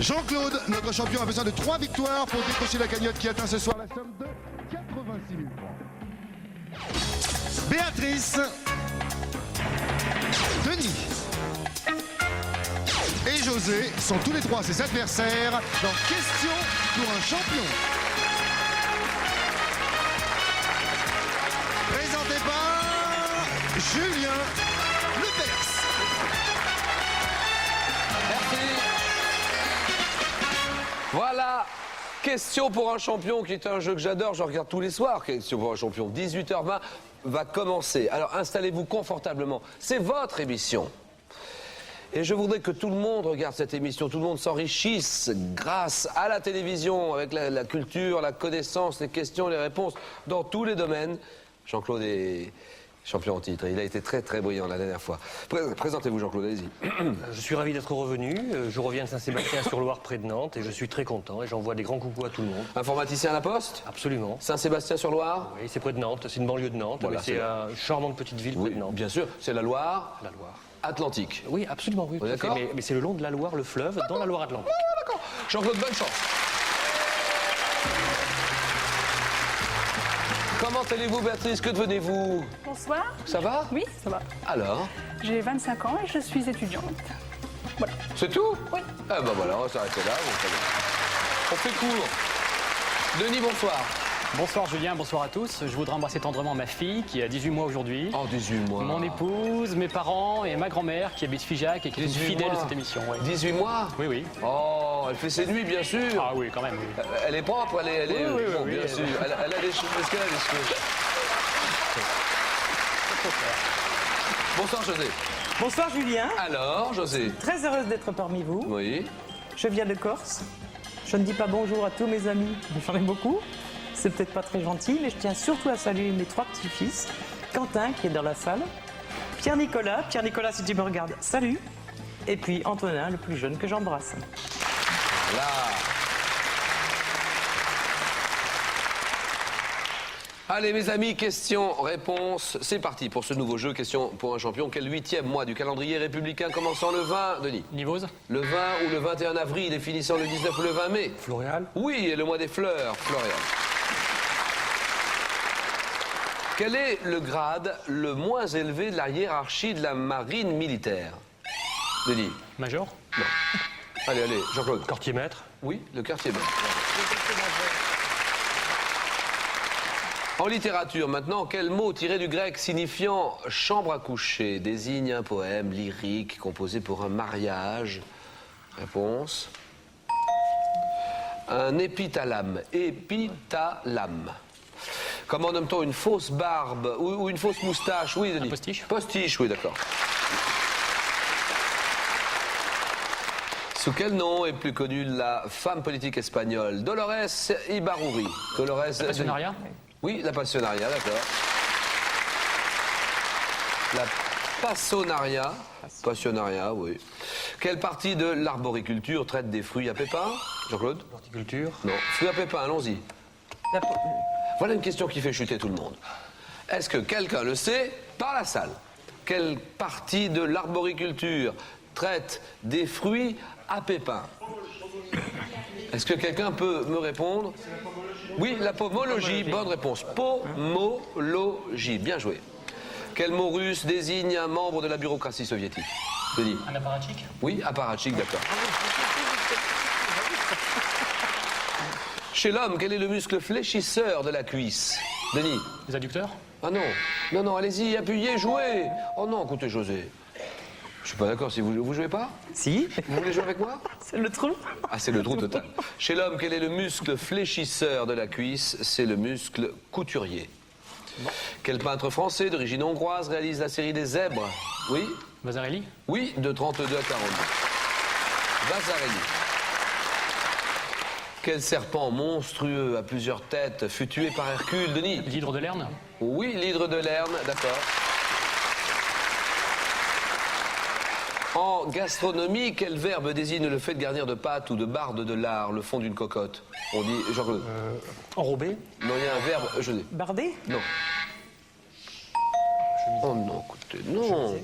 Jean-Claude, notre champion, a besoin de 3 victoires pour décrocher la cagnotte qui atteint ce soir la somme de 86 000 francs. Béatrice, Denis et José sont tous les trois ses adversaires dans Question pour un champion. Présenté par Julien Lepers. Merci. Voilà, Question pour un champion, qui est un jeu que j'adore, je regarde tous les soirs. Question pour un champion, 18h20 va commencer. Alors installez-vous confortablement, c'est votre émission. Et je voudrais que tout le monde regarde cette émission, tout le monde s'enrichisse grâce à la télévision, avec la culture, la connaissance, les questions, les réponses, dans tous les domaines. Jean-Claude est champion en titre, il a été très très brillant la dernière fois. Présentez-vous Jean-Claude, allez-y. Je suis ravi d'être revenu, je reviens de Saint-Sébastien-sur-Loire près de Nantes et je suis très content et j'envoie des grands coucous à tout le monde. Informaticien à la Poste? Absolument. Saint-Sébastien-sur-Loire? Oui, c'est près de Nantes, c'est une banlieue de Nantes, Voilà, c'est une charmante petite ville près de Nantes. Bien sûr, c'est la Loire? La Loire. Atlantique. Oui, absolument, oui. D'accord. Mais c'est le long de la Loire, le fleuve, dans la Loire-Atlantique. Ah, d'accord. Jean-Claude, bonne chance. Comment allez-vous, Béatrice? Que devenez-vous? Bonsoir. Ça va? Oui, ça va. Alors? J'ai 25 ans et je suis étudiante. Voilà. C'est tout? Oui. Ah ben voilà, on va s'arrêter là. On fait court. Denis, bonsoir. Bonsoir Julien, bonsoir à tous. Je voudrais embrasser tendrement ma fille qui a 18 mois aujourd'hui. En 18 mois. Mon épouse, mes parents et ma grand-mère qui habite Figeac et qui est une 18 fidèle mois. de cette émission. Ouais. 18 mois? Oui, oui. Oh, elle fait ses nuits, bien sûr. Ah oui, quand même. Oui. Elle est propre, elle est Oui, bon, oui, bien oui. sûr. Elle a des cheveux. Est-ce qu'elle a des cheveux? Bonsoir, José. Bonsoir Julien, Alors, José? très heureuse d'être parmi vous. Oui. Je viens de Corse. Je ne dis pas bonjour à tous mes amis, mais j'en ai beaucoup. C'est peut-être pas très gentil, mais je tiens surtout à saluer mes 3 petits-fils. Quentin, qui est dans la salle. Pierre-Nicolas, si tu me regardes, salut. Et puis Antonin, le plus jeune, que j'embrasse. Voilà. Allez mes amis, questions, réponses, c'est parti pour ce nouveau jeu, question pour un champion. Quel 8e mois du calendrier républicain commençant le 20, Denis? Nivose? Le 20 ou le 21 avril et finissant le 19 ou le 20 mai? Floréal? Oui, et le mois des fleurs, Florian. Quel est le grade le moins élevé de la hiérarchie de la marine militaire? Denis? Major? Non. Allez, allez, Jean-Claude. Quartier-maître? Oui, le quartier-maître. En littérature, maintenant, quel mot tiré du grec signifiant chambre à coucher désigne un poème lyrique composé pour un mariage? Réponse. Un épithalame. Épithalame. Comment nomme-t-on une fausse barbe ou une fausse moustache? Oui, Denis. Un postiche? Postiche, oui, d'accord. Sous quel nom est plus connue la femme politique espagnole? Dolores Ibarruri. Dolores. Passionnariat? Oui, la passionnariat, d'accord. La passonaria. Passionnariat, oui. Quelle partie de l'arboriculture traite des fruits à pépins? Jean-Claude? L'horticulture? Non. Fruits à pépins, allons-y. Voilà une question qui fait chuter tout le monde. Est-ce que quelqu'un le sait par la salle? Quelle partie de l'arboriculture traite des fruits à pépins? Est-ce que quelqu'un peut me répondre? Oui, la pomologie, bonne réponse. Pomologie, bien joué. Quel mot russe désigne un membre de la bureaucratie soviétique? Denis? Un apparatchik? Oui, apparatchik, d'accord. Chez l'homme, quel est le muscle fléchisseur de la cuisse? Denis? Les adducteurs? Ah non, non, non, allez-y, appuyez, jouez. Oh non, écoutez, José. Je suis pas d'accord, si vous jouez pas? Si, Vous voulez jouer avec moi? c'est le trou. Ah, c'est le trou total. Chez l'homme, quel est le muscle fléchisseur de la cuisse? C'est le muscle couturier. Quel peintre français d'origine hongroise réalise la série des zèbres? Oui? Vasarely? Oui, de 32 à 42. Vasarely. Quel serpent monstrueux à plusieurs têtes fut tué par Hercule? Denis? L'hydre de Lerne? Oui, l'hydre de Lerne, d'accord. En gastronomie, quel verbe désigne le fait de garnir de pâte ou de barde de lard le fond d'une cocotte? On dit, Jean-Claude. Enrobé? Non, il y a un verbe, je dis. Bardé? Non. Oh non, écoutez, non.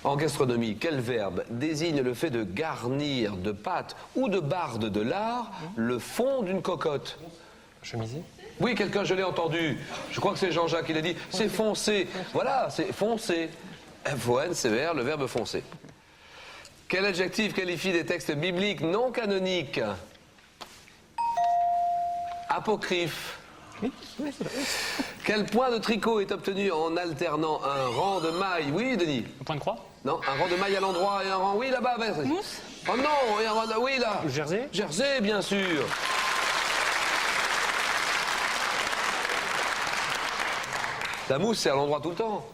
En gastronomie, quel verbe désigne le fait de garnir de pâte ou de barde de lard le fond d'une cocotte? Chemisier. Oui, quelqu'un, je l'ai entendu. Je crois que c'est Jean-Jacques qui l'a dit. C'est foncer. Voilà, c'est foncer. F-O-N-C-E-R, le verbe foncer. Quel adjectif qualifie des textes bibliques non canoniques? Apocryphe. Quel point de tricot est obtenu en alternant un rang de mailles? Oui, Denis. Le point de croix? Non, un rang de mailles à l'endroit et un rang... Oui, là-bas. Mousse? Oh non, et un rang de... Oui, là. Le jersey. Jersey, bien sûr. La mousse, c'est à l'endroit tout le temps.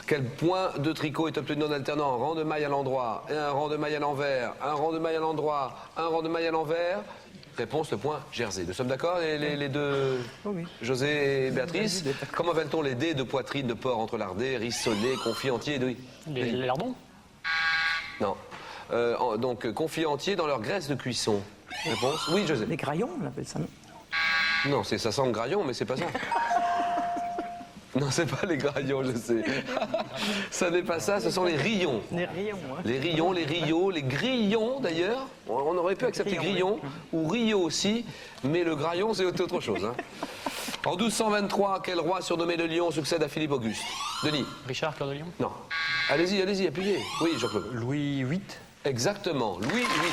Quel point de tricot est obtenu en alternant un rang de mailles à l'endroit et un rang de mailles à l'envers, un rang de mailles à l'endroit, un rang de mailles à l'envers? Réponse, le point Jersey. Nous sommes d'accord, les deux, Oui. José et Béatrice? Comment appelle-t-on les dés de poitrine de porc entrelardé, rissolé, confit entier? Oui. Les lardons? Non. Donc, confit entier dans leur graisse de cuisson. Réponse? Oui, José. Les graillons, on appelle ça, non? Non, ça sent le graillon, mais c'est pas ça. Non, c'est pas les graillons, je sais. Ça n'est pas ça, ce sont les rillons. Les rayons, hein. Les rillons, les riots, les grillons d'ailleurs. On aurait pu accepter grillons ou rio aussi, mais le graillon c'est autre chose. Hein. En 1223, quel roi surnommé le Lion succède à Philippe Auguste? Denis? Richard, Cœur de Lion? Non. Allez-y, allez-y, appuyez. Oui, Jean-Claude. Louis VIII. Exactement, Louis VIII.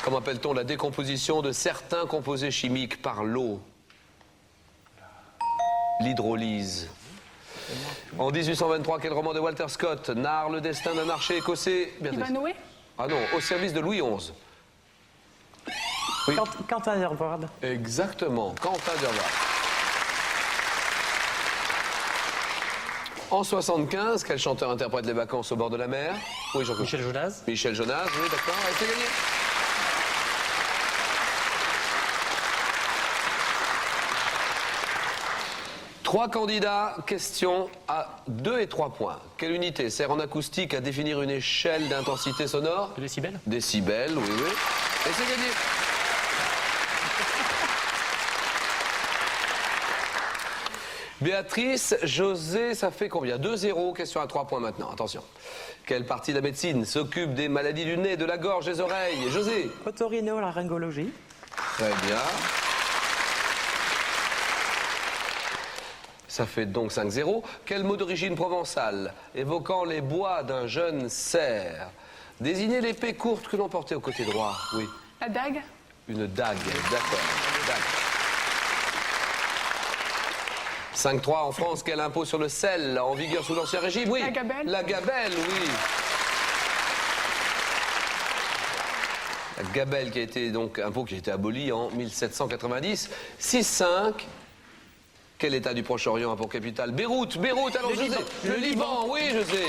Comment appelle-t-on la décomposition de certains composés chimiques par l'eau? L'hydrolyse. En 1823, quel roman de Walter Scott narre le destin d'un archer écossais? Béatrice. Ivanhoe? Ah non, au service de Louis XI. Oui. Quentin Durward. Exactement, Quentin Durward. En 75, quel chanteur interprète les vacances au bord de la mer? Oui, Jean-Claude. Michel Jonas. Michel Jonas, oui, d'accord, c'est gagné. Trois candidats, question à 2 et 3 points. Quelle unité sert en acoustique à définir une échelle d'intensité sonore? Le décibel? Décibels, oui, oui. Et c'est gagné. Béatrice, José, ça fait combien? 2-0, question à 3 points maintenant, attention. Quelle partie de la médecine s'occupe des maladies du nez, de la gorge, des oreilles? José? Otorhinolaryngologie. Très bien. Ça fait donc 5-0. Quel mot d'origine provençale, évoquant les bois d'un jeune cerf, désignait l'épée courte que l'on portait au côté droit? Oui. La dague? Une dague, d'accord. Dague. 5-3 en France, quel impôt sur le sel en vigueur sous l'Ancien Régime? Oui. La gabelle? La gabelle, oui. La gabelle qui a été donc impôt qui a été aboli en 1790. 6-5. Quel état du Proche-Orient a pour capitale? Beyrouth, Beyrouth, alors José. Le Liban, oui José.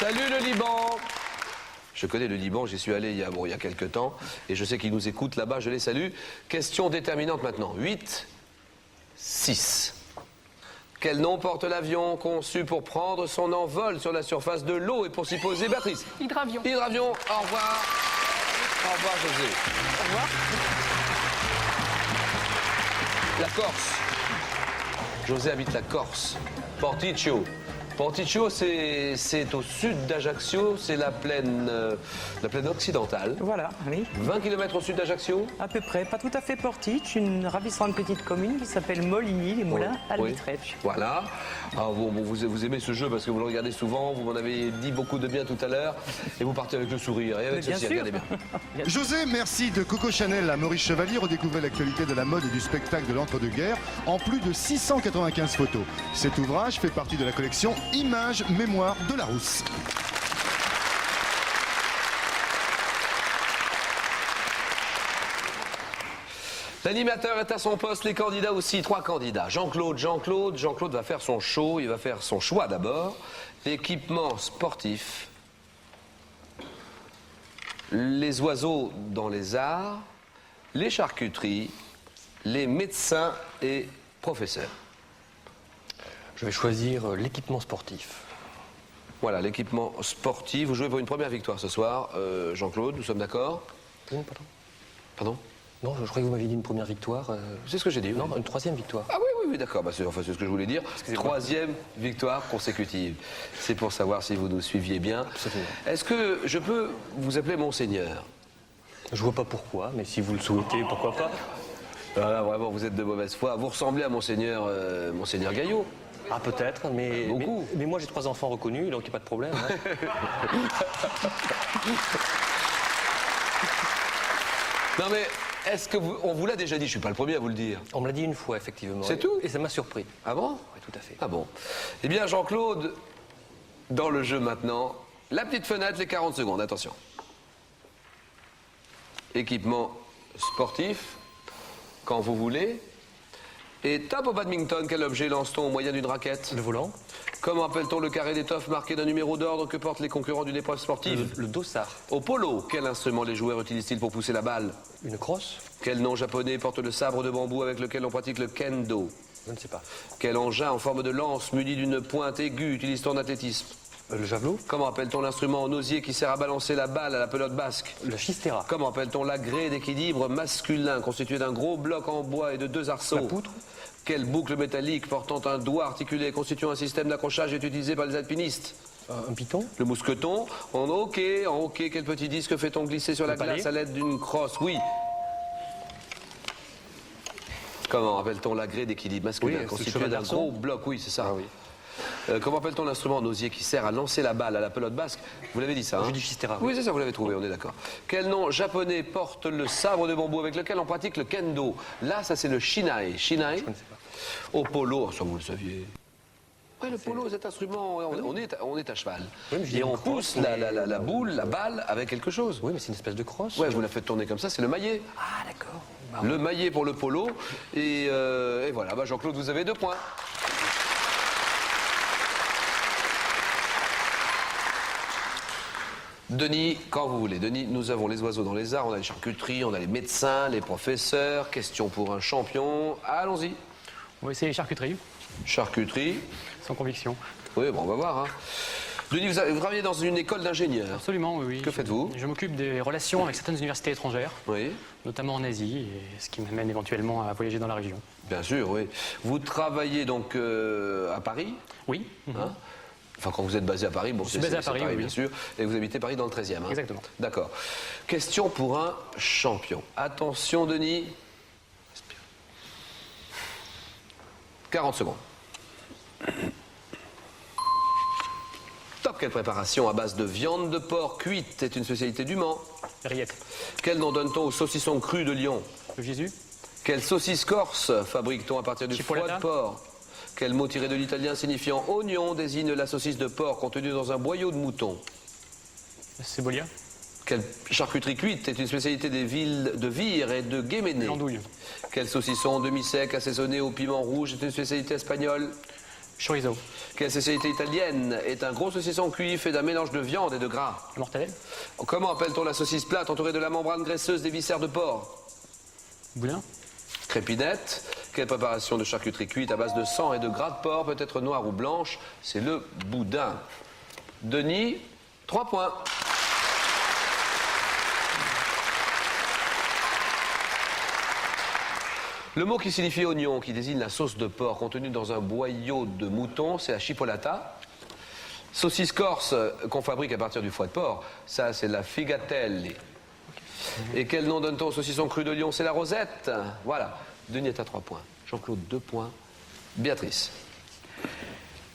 Salut le Liban. Je connais le Liban, j'y suis allé il y a quelques temps, et je sais qu'ils nous écoutent là-bas, je les salue. Question déterminante maintenant, 8-6. Quel nom porte l'avion conçu pour prendre son envol sur la surface de l'eau et pour s'y poser? Béatrice? Hydravion. Hydravion, au revoir. Au revoir José. Au revoir. La Corse. José habite la Corse. Porticcio. Porticcio, c'est au sud d'Ajaccio, c'est la plaine occidentale. Voilà, oui. 20 km au sud d'Ajaccio. À peu près, pas tout à fait Portiche, une ravissante petite commune qui s'appelle Moligny, les moulins à Oui. Albitrecce. Voilà. Alors, vous aimez ce jeu parce que vous le regardez souvent, vous m'en avez dit beaucoup de bien tout à l'heure, et vous partez avec le sourire. Et avec Mais bien ceci, sûr. regardez bien. José, merci de Coco Chanel à Maurice Chevalier. Redécouvrez l'actualité de la mode et du spectacle de l'entre-deux-guerres en plus de 695 photos. Cet ouvrage fait partie de la collection Images, Mémoire de Larousse. L'animateur est à son poste, les candidats aussi, 3 candidats. Jean-Claude va faire son show, il va faire son choix d'abord. L'équipement sportif, les oiseaux dans les arts, les charcuteries, les médecins et professeurs. Je vais choisir l'équipement sportif. Voilà, l'équipement sportif. Vous jouez pour une première victoire ce soir. Jean-Claude, nous sommes d'accord? Non, pardon. Pardon? Non, je croyais que vous m'aviez dit une première victoire. C'est ce que j'ai dit. Non, une troisième victoire. Ah oui, oui, oui, d'accord. Bah, c'est ce que je voulais dire. 3e victoire consécutive. C'est pour savoir si vous nous suiviez bien. Est-ce que je peux vous appeler Monseigneur? Je vois pas pourquoi, mais si vous le souhaitez, pourquoi pas. Voilà, vraiment, vous êtes de mauvaise foi. Vous ressemblez à Monseigneur Gaillot. Ah, peut-être, mais, Beaucoup. mais moi j'ai 3 enfants reconnus, donc il n'y a pas de problème. Hein. Non mais, est-ce que on vous l'a déjà dit? Je suis pas le premier à vous le dire. On me l'a dit une fois, effectivement. C'est tout? Et ça m'a surpris. Ah bon? Oui, tout à fait. Ah bon. Eh bien, Jean-Claude, dans le jeu maintenant, la petite fenêtre, les 40 secondes, attention. Équipement sportif, quand vous voulez. Et top au badminton, quel objet lance-t-on au moyen d'une raquette? Le volant? Comment appelle-t-on le carré d'étoffe marqué d'un numéro d'ordre que portent les concurrents d'une épreuve sportive? Le dossard. Au polo, quel instrument les joueurs utilisent-ils pour pousser la balle? Une crosse? Quel nom japonais porte le sabre de bambou avec lequel on pratique le kendo? Je ne sais pas. Quel engin en forme de lance muni d'une pointe aiguë utilise-t-on en athlétisme? Le javelot? Comment appelle-t-on l'instrument en osier qui sert à balancer la balle à la pelote basque? Le chistera. Comment appelle-t-on l'agrès d'équilibre masculin constitué d'un gros bloc en bois et de 2 arceaux? La poutre? Quelle boucle métallique portant un doigt articulé constituant un système d'accrochage est utilisé par les alpinistes? Un piton? Le mousqueton. En hockey, quel petit disque fait-on glisser sur la palier? glace à l'aide d'une crosse? Oui. Comment appelle-t-on l'agrès d'équilibre masculin Oui, c'est le constitué cheval d'un d'arçon. gros bloc? Oui, c'est ça. Ah oui. Comment appelle-t-on l'instrument en osier qui sert à lancer la balle à la pelote basque? Vous l'avez dit ça, hein? J'ai dit chistera. Oui, c'est ça, vous l'avez trouvé, on est d'accord. Quel nom japonais porte le sabre de bambou avec lequel on pratique le kendo? Là, ça c'est le shinai. Shinai? Je ne sais pas. Au polo, ça vous le saviez. Oui, le polo, cet instrument, on est à cheval. Oui, mais je dis et on une pousse crosse, la boule, la balle avec quelque chose. Oui, mais c'est une espèce de crosse. Ouais, vous la faites tourner comme ça, c'est le maillet. Ah, d'accord. Bah, Le maillet pour le polo. Et voilà, bah, Jean-Claude, vous avez 2 points. Denis, quand vous voulez. Denis, nous avons les oiseaux dans les arts, on a les charcuteries, on a les médecins, les professeurs. Question pour un champion. Allons-y. On va essayer les charcuteries, Charcuterie. sans conviction. Oui, bon, on va voir. Hein. Denis, vous travaillez dans une école d'ingénieurs. Absolument, oui. oui. Que faites-vous? Je m'occupe des relations avec certaines universités étrangères, Oui, notamment en Asie, et ce qui m'amène éventuellement à voyager dans la région. bien sûr, oui. Vous travaillez donc à Paris, Oui, hein? Enfin, quand vous êtes basé à Paris, bon, suis basé à Paris, oui. bien sûr. Et vous habitez Paris dans le 13e. Hein? Exactement. D'accord. Question pour un champion. Attention, Denis. 40 secondes. Top, quelle préparation à base de viande de porc cuite est une spécialité du Mans? rillettes. Quel nom donne-t-on au saucisson cru de Lyon? Le Jésus, Quelle saucisse corse fabrique-t-on à partir du foie Chipolata. de porc? Quel mot tiré de l'italien signifiant oignon désigne la saucisse de porc contenue dans un boyau de mouton? Cebolia, Quelle charcuterie cuite est une spécialité des villes de Vire et de Guéméné? l'andouille, Quel saucisson demi-sec assaisonné au piment rouge est une spécialité espagnole? chorizo, Quelle spécialité italienne est un gros saucisson cuit fait d'un mélange de viande et de gras? le mortadelle, Comment appelle-t-on la saucisse plate entourée de la membrane graisseuse des viscères de porc? boudin, Crépinette. Quelle préparation de charcuterie cuite à base de sang et de gras de porc peut être noire ou blanche? C'est le boudin. Denis, 3 points. Le mot qui signifie oignon, qui désigne la sauce de porc contenue dans un boyau de mouton, c'est la chipolata. Saucisse corse qu'on fabrique à partir du foie de porc, ça c'est la figatelli. Et quel nom donne-t-on au saucisson cru de Lyon? C'est la rosette. Voilà. Denis est à 3 points. Jean-Claude, 2 points. Béatrice.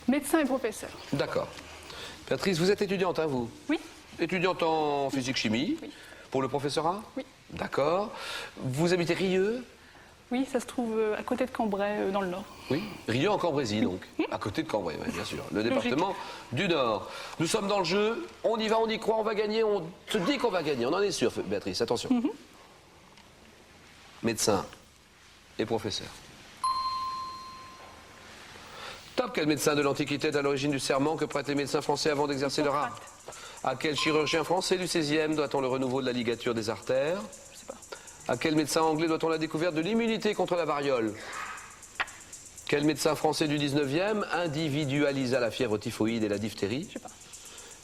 Médecin et professeur. D'accord. Béatrice, vous êtes étudiante, hein, vous? Oui. Étudiante en physique-chimie. Oui. Pour le professorat? Oui. D'accord. Vous habitez Rieux? Oui, ça se trouve à côté de Cambrai, dans le Nord. Oui. Rieux en Cambrésis, donc. À côté de Cambrai, oui, bien sûr. Le département du Nord. Nous sommes dans le jeu. On y va, on y croit, on va gagner. On se dit qu'on va gagner. On en est sûr, Béatrice. Attention. Médecin et professeur. Top, quel médecin de l'Antiquité est à l'origine du serment que prêtent les médecins français avant d'exercer leur art? À quel chirurgien français du XVIe doit-on le renouveau de la ligature des artères? Je sais pas. À quel médecin anglais doit-on la découverte de l'immunité contre la variole? Quel médecin français du 19e individualisa la fièvre typhoïde et la diphtérie? Je sais pas.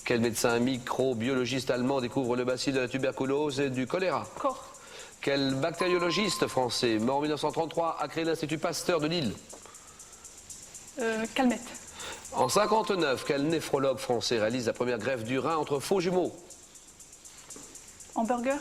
Quel médecin microbiologiste allemand découvre le bacille de la tuberculose et du choléra? Corps. Quel bactériologiste français, mort en 1933, a créé l'Institut Pasteur de Lille? Calmette. En 59, quel néphrologue français réalise la première greffe du rein entre faux jumeaux? Hamburger.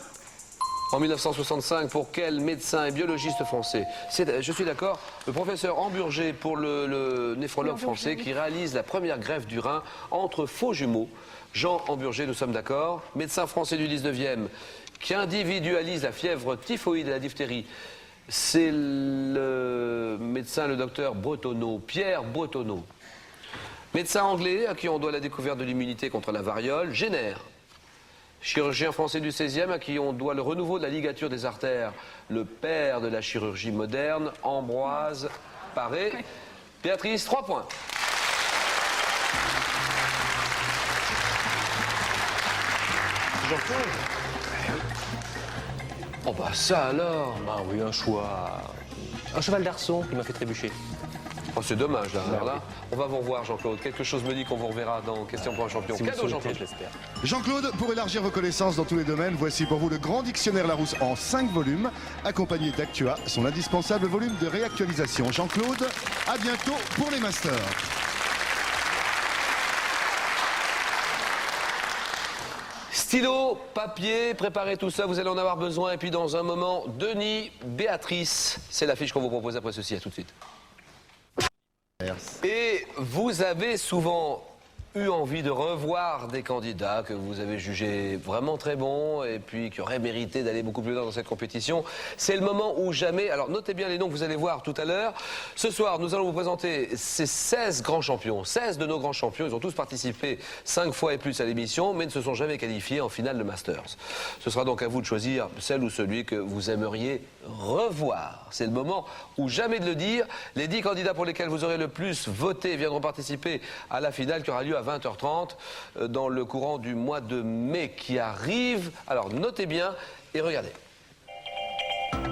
En 1965, pour quel médecin et biologiste français? Je suis d'accord, le professeur Hamburger pour le néphrologue français qui réalise la première greffe du rein entre faux jumeaux. Jean Hamburger, nous sommes d'accord. Médecin français du 19e qui individualise la fièvre typhoïde et la diphtérie. C'est le médecin, le docteur Bretonneau, Pierre Bretonneau. Médecin anglais à qui on doit la découverte de l'immunité contre la variole, Jenner. Chirurgien français du 16e à qui on doit le renouveau de la ligature des artères, le père de la chirurgie moderne, Ambroise Paré. Béatrice, 3 points. Oh bah ça alors. Ah oui, un choix. Un cheval d'arçon qui m'a fait trébucher. Oh, c'est dommage là. Alors là, on va vous revoir Jean-Claude. Quelque chose me dit qu'on vous reverra dans Question pour un champion. Si vous le Cadeau souhaitez, Jean-Claude. je l'espère. Jean-Claude, pour élargir vos connaissances dans tous les domaines, voici pour vous le grand dictionnaire Larousse en 5 volumes, accompagné d'Actua, son indispensable volume de réactualisation. Jean-Claude, à bientôt pour les masters. Stylo, papier, préparez tout ça, vous allez en avoir besoin. Et puis dans un moment, Denis, Béatrice, c'est l'affiche qu'on vous propose après ceci. À tout de suite. Et vous avez souvent eu envie de revoir des candidats que vous avez jugés vraiment très bons et puis qui auraient mérité d'aller beaucoup plus loin dans cette compétition. C'est le moment ou jamais. Alors notez bien les noms que vous allez voir tout à l'heure. Ce soir, nous allons vous présenter ces 16 grands champions. 16 de nos grands champions. Ils ont tous participé 5 fois et plus à l'émission, mais ne se sont jamais qualifiés en finale de Masters. Ce sera donc à vous de choisir celle ou celui que vous aimeriez revoir. C'est le moment ou jamais de le dire. Les 10 candidats pour lesquels vous aurez le plus voté viendront participer à la finale qui aura lieu à 20h30 dans le courant du mois de mai qui arrive. Alors notez bien et regardez.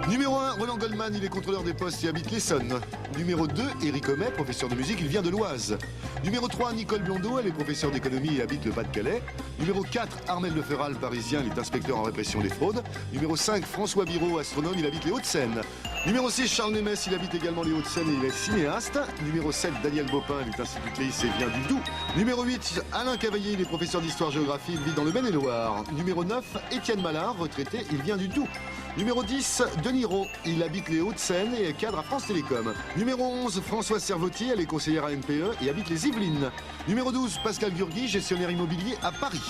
Numéro 1, Roland Goldman, il est contrôleur des postes et habite l'Essonne. Numéro 2, Éric Homais, professeur de musique, il vient de l'Oise. Numéro 3, Nicole Blondeau, elle est professeure d'économie et habite le Pas-de-Calais. Numéro 4, Armel Leferral, parisien, il est inspecteur en répression des fraudes. Numéro 5, François Biraud, astronome, il habite les Hauts-de-Seine. Numéro 6, Charles Nemes, il habite également les Hauts-de-Seine et il est cinéaste. Numéro 7, Daniel Bopin, il est institutrice et vient du Doubs. Numéro 8, Alain Cavaillé, il est professeur d'histoire-géographie, il vit dans le Maine-et-Loire. Numéro 9, Étienne Malin, retraité, il vient du Doubs. Numéro 10, Denis Roux, il habite les Hauts-de-Seine et est cadre à France Télécom. Numéro 11, Françoise Servotti, elle est conseillère à NPE et habite les Yvelines. Numéro 12, Pascal Gurgui, gestionnaire immobilier à Paris.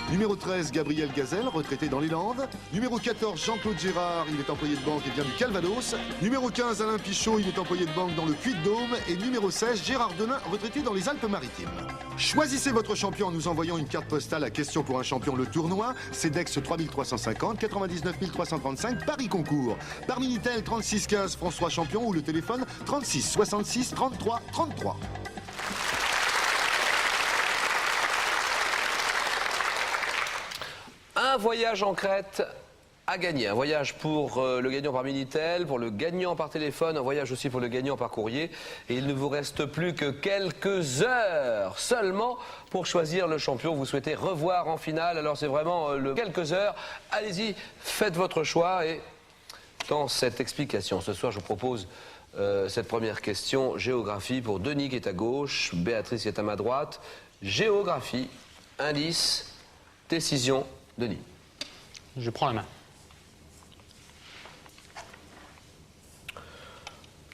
Numéro 13, Gabriel Gazelle, retraité dans les Landes. Numéro 14, Jean-Claude Gérard, il est employé de banque et vient du Calvados. Numéro 15, Alain Pichot, il est employé de banque dans le Puy-de-Dôme. Et numéro 16, Gérard Denain, retraité dans les Alpes-Maritimes. Choisissez votre champion en nous envoyant une carte postale à Question pour un champion le tournoi. CEDEX 3350 99 335 Paris Concours. Par Minitel 36 15 François Champion ou le téléphone 36 66 33 33. Un voyage en Crète à gagner. Un voyage pour le gagnant par Minitel, pour le gagnant par téléphone, un voyage aussi pour le gagnant par courrier. Et il ne vous reste plus que quelques heures seulement pour choisir le champion que vous souhaitez revoir en finale. Alors c'est vraiment quelques heures. Allez-y, faites votre choix. Et dans cette explication, ce soir, je vous propose cette première question, géographie, pour Denis qui est à gauche, Béatrice qui est à ma droite. Géographie, indice, décision, Denis. Je prends la main.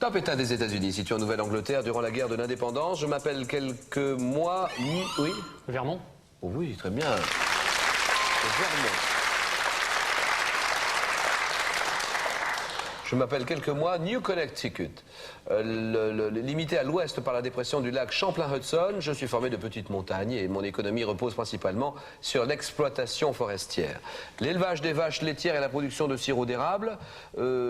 Top état des États-Unis, situé en Nouvelle-Angleterre durant la guerre de l'indépendance. Je m'appelle quelques mois. Oui. Vermont. Oh oui, très bien. Vermont. Je m'appelle quelques mois New Connecticut. Limité à l'ouest par la dépression du lac Champlain-Hudson, je suis formé de petites montagnes et mon économie repose principalement sur l'exploitation forestière. L'élevage des vaches laitières et la production de sirop d'érable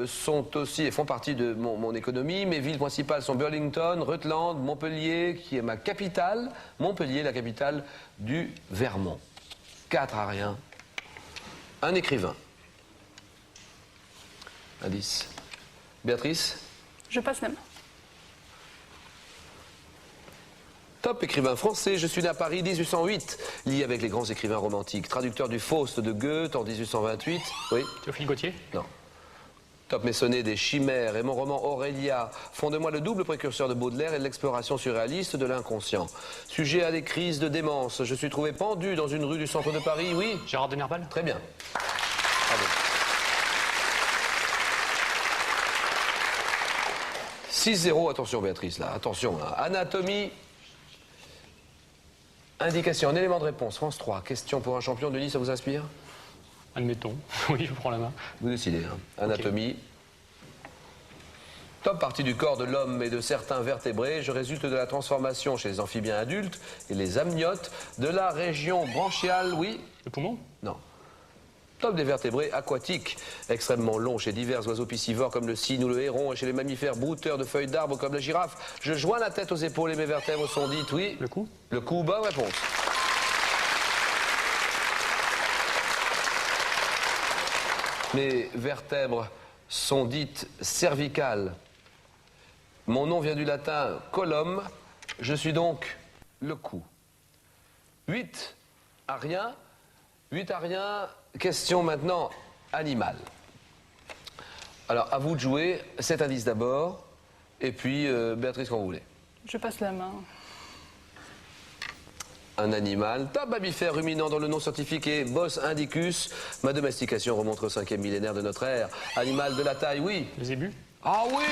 sont aussi et font partie de mon économie. Mes villes principales sont Burlington, Rutland, Montpellier, qui est ma capitale. Montpellier, la capitale du Vermont. 4 à rien. Un écrivain. Indice. Béatrice? Je passe la main. Top écrivain français, je suis né à Paris 1808, lié avec les grands écrivains romantiques. Traducteur du Faust de Goethe en 1828. Oui? Théophile Gautier? Non. Top Maissonnet des Chimères et mon roman Aurélia font de moi le double précurseur de Baudelaire et de l'exploration surréaliste de l'inconscient. Sujet à des crises de démence, je suis trouvé pendu dans une rue du centre de Paris, oui. Gérard de Nerval. Très bien. Bravo. 6-0, attention Béatrice, là, attention. Là. Anatomie, indication, un élément de réponse, France 3. Question pour un champion, Denis, ça vous inspire? Admettons. Oui, je prends la main. Vous décidez. Hein. Anatomie. Top partie du corps de l'homme et de certains vertébrés, je résulte de la transformation chez les amphibiens adultes et les amniotes de la région branchiale, oui? Le poumon. Non. Top des vertébrés aquatiques, extrêmement longs chez divers oiseaux piscivores comme le cygne ou le héron et chez les mammifères brouteurs de feuilles d'arbres comme la girafe. Je joins la tête aux épaules et mes vertèbres sont dites, oui? Le cou. Le cou, bonne réponse. Mes vertèbres sont dites cervicales. Mon nom vient du latin colum, je suis donc le cou. 8 à rien. 8 à rien, question maintenant animal. Alors, à vous de jouer, 7 indices d'abord, et puis Béatrice, quand vous voulez. Je passe la main. Un animal, top mammifère ruminant dont le nom scientifique est Bos indicus. Ma domestication remonte au 5e millénaire de notre ère. Animal de la taille, oui. Le zébu. Ah oui!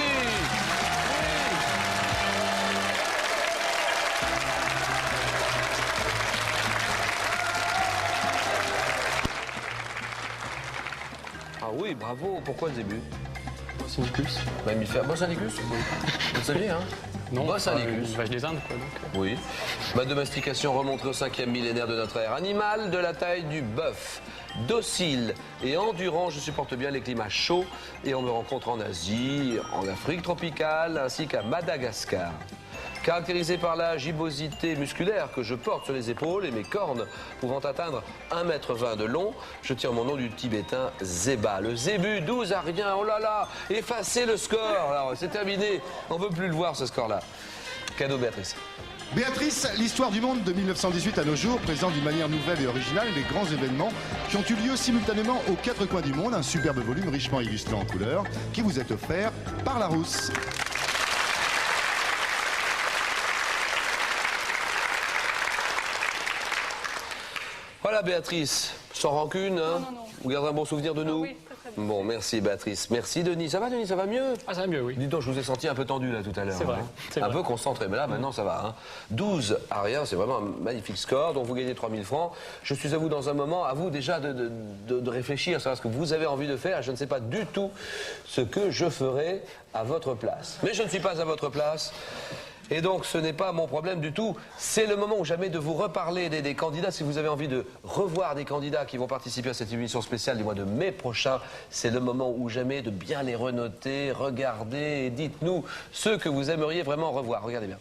Ah oui, bravo. Pourquoi le zébu? Syndicus. Mammifère. Bos indicus? Vous le saviez, hein? Non. Bos indicus. Une vache des Indes, quoi. Donc. Oui. Ma domestication remonte au 5e millénaire de notre ère. Animal de la taille du bœuf. Docile et endurant, je supporte bien les climats chauds et on me rencontre en Asie, en Afrique tropicale ainsi qu'à Madagascar. Caractérisé par la gibbosité musculaire que je porte sur les épaules et mes cornes pouvant atteindre 1,20 m de long, je tire mon nom du tibétain Zéba. Le zébu, 12 à rien, oh là là, effacez le score, alors c'est terminé, on ne veut plus le voir ce score-là. Cadeau Béatrice. Béatrice, l'histoire du monde de 1918 à nos jours présente d'une manière nouvelle et originale les grands événements qui ont eu lieu simultanément aux 4 coins du monde. Un superbe volume richement illustré en couleurs qui vous est offert par Larousse. Voilà Béatrice, sans rancune, hein? Non. Vous gardez un bon souvenir de nous? Oui, très bien. Bon, merci Béatrice. Merci Denis. Ça va Denis, ça va mieux? Ah, ça va mieux, oui. Dis donc, je vous ai senti un peu tendu là tout à l'heure. C'est vrai, hein. c'est Un vrai. peu concentré, mais là maintenant ça va. Hein. 12 à rien, c'est vraiment un magnifique score, donc vous gagnez 3000 francs. Je suis à vous dans un moment, à vous déjà de réfléchir, savoir ce que vous avez envie de faire. Je ne sais pas du tout ce que je ferai à votre place. Mais je ne suis pas à votre place. Et donc, ce n'est pas mon problème du tout. C'est le moment ou jamais de vous reparler des candidats. Si vous avez envie de revoir des candidats qui vont participer à cette émission spéciale du mois de mai prochain, c'est le moment ou jamais de bien les renoter, regarder et dites-nous ceux que vous aimeriez vraiment revoir. Regardez bien.